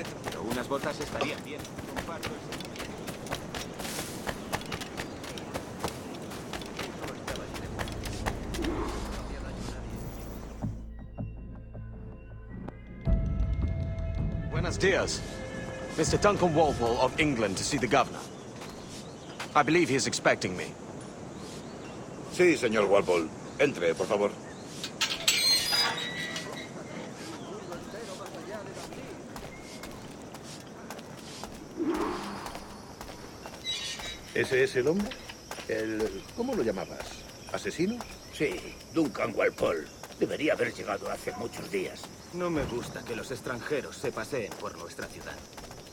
Pero unas botas estarían bien. Comparto el sentimiento. Buenos dias. Mr. Duncan Walpole of England to see the governor. I believe he is expecting me. Sí, señor Walpole. Entre, por favor. ¿Ese es el hombre? ¿Cómo lo llamabas? ¿Asesino? Sí, Duncan Walpole. Debería haber llegado hace muchos días. No me gusta que los extranjeros se paseen por nuestra ciudad.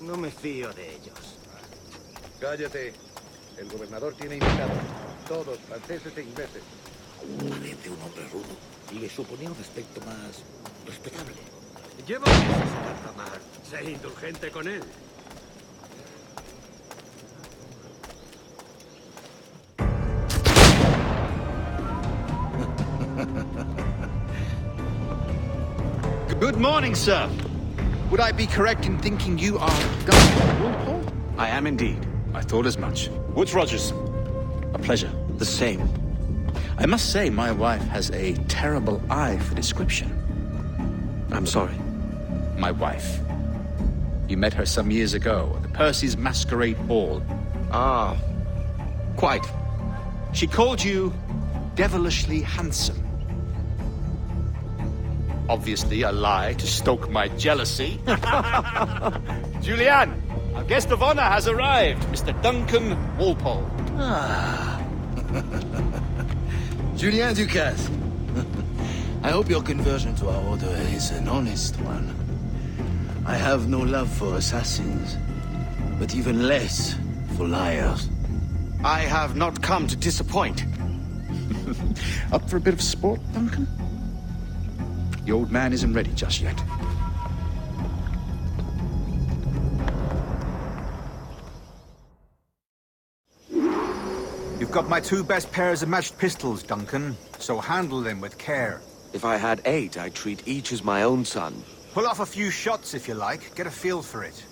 No me fío de ellos. Cállate. El gobernador tiene invitados. Todos franceses e ingleses. Parece un hombre rudo. Le suponía un aspecto más respetable. Lleva meses en alta mar. Sé indulgente con él. Good morning, sir. Would I be correct in thinking you are Duncan Walpole? I am indeed. I thought as much. Woods Rogers. A pleasure. The same. I must say, my wife has a terrible eye for description. I'm sorry. My wife. You met her some years ago at the Percy's Masquerade Ball. Ah, quite. She called you devilishly handsome. Obviously a lie to stoke my jealousy. Julianne, our guest of honor has arrived, Mr. Duncan Walpole. Julien Ducasse. I hope your conversion to our order is an honest one. I have no love for assassins, but even less for liars. I have not come to disappoint. Up for a bit of sport, Duncan? The old man isn't ready just yet. You've got my two best pairs of matched pistols, Duncan, so handle them with care. If I had 8, I'd treat each as my own son. Pull off a few shots if you like, get a feel for it.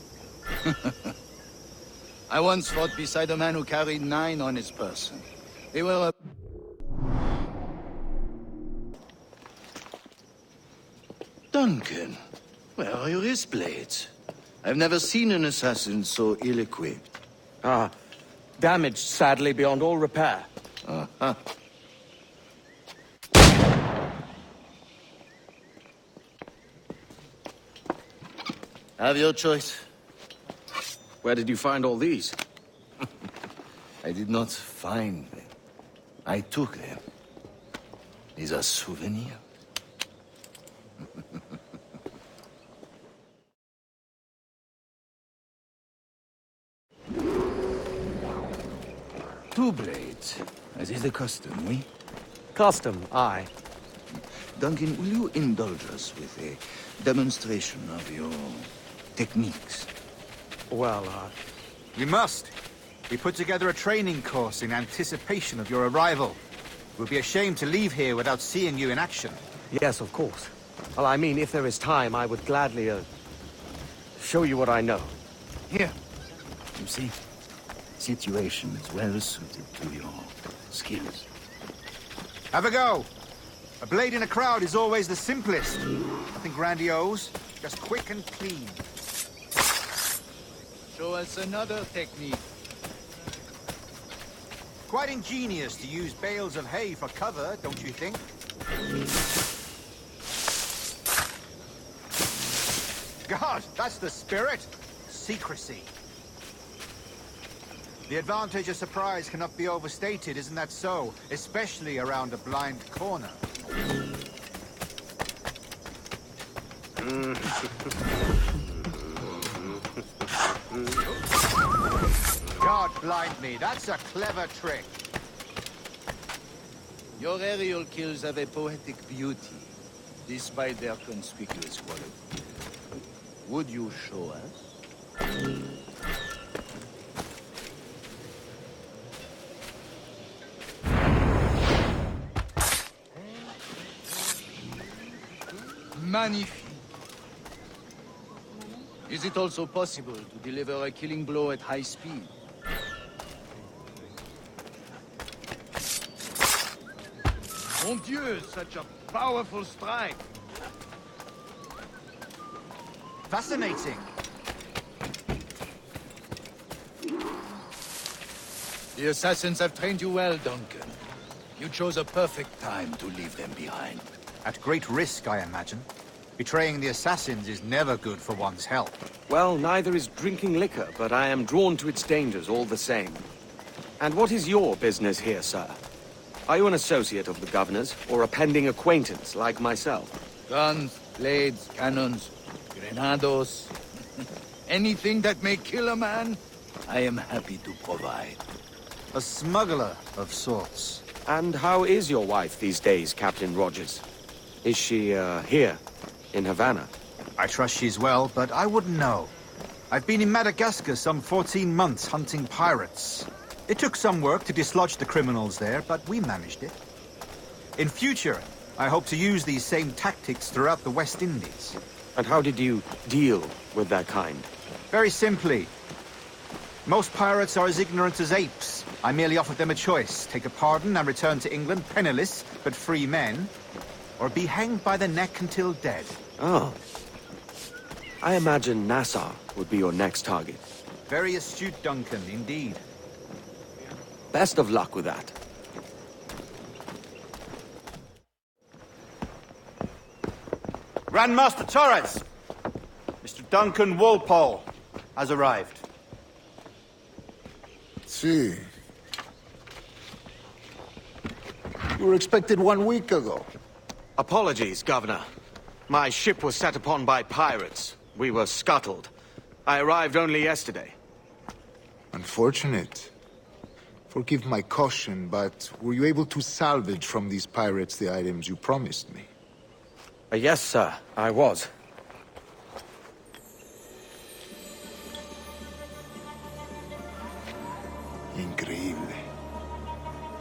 I once fought beside a man who carried 9 on his person. They were Duncan, where are your wrist blades? I've never seen an assassin so ill-equipped. Ah, damaged sadly beyond all repair. Uh-huh. Have your choice. Where did you find all these? I did not find them. I took them. These are souvenirs. Two blades, as is the custom, oui? Custom, aye. Duncan, will you indulge us with a demonstration of your techniques? Well, We must. We put together a training course in anticipation of your arrival. We'll be ashamed to leave here without seeing you in action. yes, of course. Well, I mean, if there is time, I would gladly, show you what I know. Here. You see, situation is well suited to your skills. Have a go. A blade in a crowd is always the simplest. Nothing grandiose, just quick and clean. Show us another technique. Quite ingenious to use bales of hay for cover, don't you think? God, that's the spirit. Secrecy. The advantage of surprise cannot be overstated, isn't that so? Especially around a blind corner. God blind me, that's a clever trick. Your aerial kills have a poetic beauty, despite their conspicuous quality. Would you show us? Magnifique. Is it also possible to deliver a killing blow at high speed? Mon Dieu, such a powerful strike! Fascinating. The assassins have trained you well, Duncan. You chose a perfect time to leave them behind. At great risk, I imagine. Betraying the assassins is never good for one's health. Well, neither is drinking liquor, but I am drawn to its dangers all the same. And what is your business here, sir? Are you an associate of the governor's, or a pending acquaintance like myself? Guns, blades, cannons, grenados. Anything that may kill a man, I am happy to provide. A smuggler of sorts. And how is your wife these days, Captain Rogers? Is she, here, in Havana? I trust she's well, but I wouldn't know. I've been in Madagascar some 14 months hunting pirates. It took some work to dislodge the criminals there, but we managed it. In future, I hope to use these same tactics throughout the West Indies. And how did you deal with that kind? Very simply. Most pirates are as ignorant as apes. I merely offered them a choice. Take a pardon and return to England penniless, but free men, or be hanged by the neck until dead. Oh. I imagine Nassau would be your next target. Very astute, Duncan, indeed. Best of luck with that. Grandmaster Torres! Mr. Duncan Walpole has arrived. See. You were expected 1 week ago. Apologies, Governor. My ship was set upon by pirates. We were scuttled. I arrived only yesterday. Unfortunate. Forgive my caution, but were you able to salvage from these pirates the items you promised me? Yes, sir, I was. Increíble.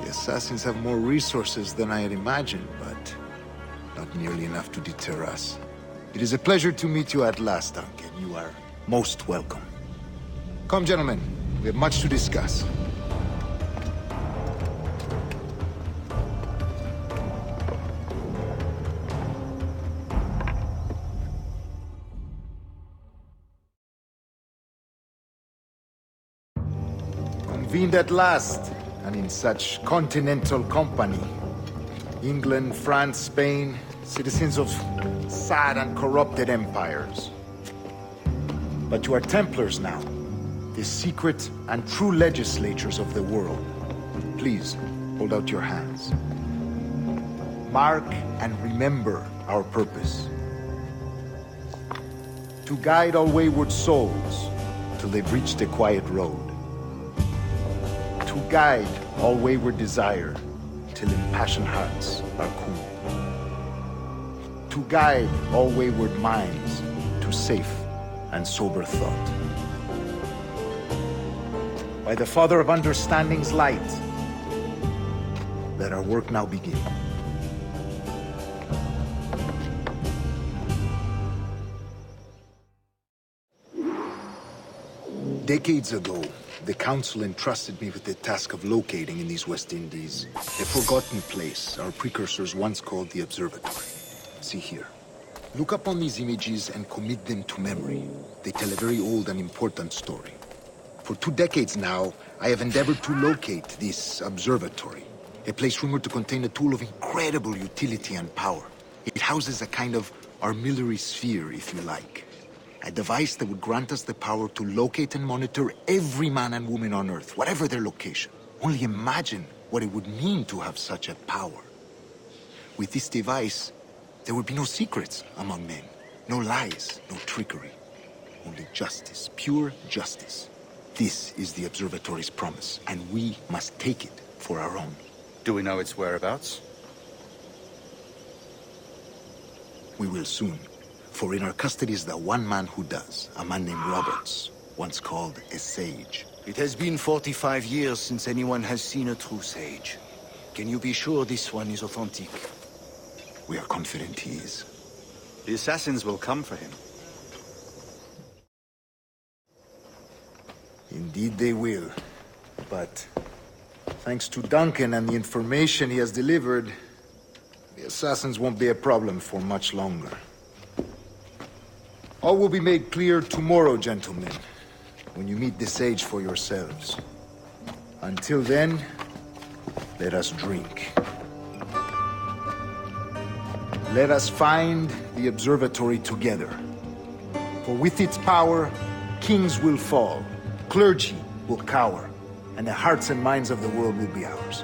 The assassins have more resources than I had imagined, but not nearly enough to deter us. It is a pleasure to meet you at last, Duncan. You are most welcome. Come, gentlemen. We have much to discuss. Convened at last, and in such continental company. England, France, Spain, citizens of sad and corrupted empires. But you are Templars now, the secret and true legislators of the world. Please, hold out your hands. Mark and remember our purpose. To guide all wayward souls till they've reached the quiet road. To guide all wayward desire till impassioned hearts are cooled. To guide all wayward minds to safe and sober thought. By the Father of Understanding's light, let our work now begin. Decades ago, the Council entrusted me with the task of locating in these West Indies a forgotten place our precursors once called the Observatory. See here. Look upon these images and commit them to memory. They tell a very old and important story. For 2 decades now, I have endeavored to locate this observatory, a place rumored to contain a tool of incredible utility and power. It houses a kind of armillary sphere, if you like. A device that would grant us the power to locate and monitor every man and woman on Earth, whatever their location. Only imagine what it would mean to have such a power. With this device, there would be no secrets among men, no lies, no trickery. Only justice, pure justice. This is the Observatory's promise, and we must take it for our own. Do we know its whereabouts? We will soon. For in our custody is the one man who does, a man named Roberts, once called a sage. It has been 45 years since anyone has seen a true sage. Can you be sure this one is authentic? We are confident he is. The assassins will come for him. Indeed they will. But thanks to Duncan and the information he has delivered, the assassins won't be a problem for much longer. All will be made clear tomorrow, gentlemen, when you meet the sage for yourselves. Until then, let us drink. Let us find the observatory together. For with its power, kings will fall, clergy will cower, and the hearts and minds of the world will be ours.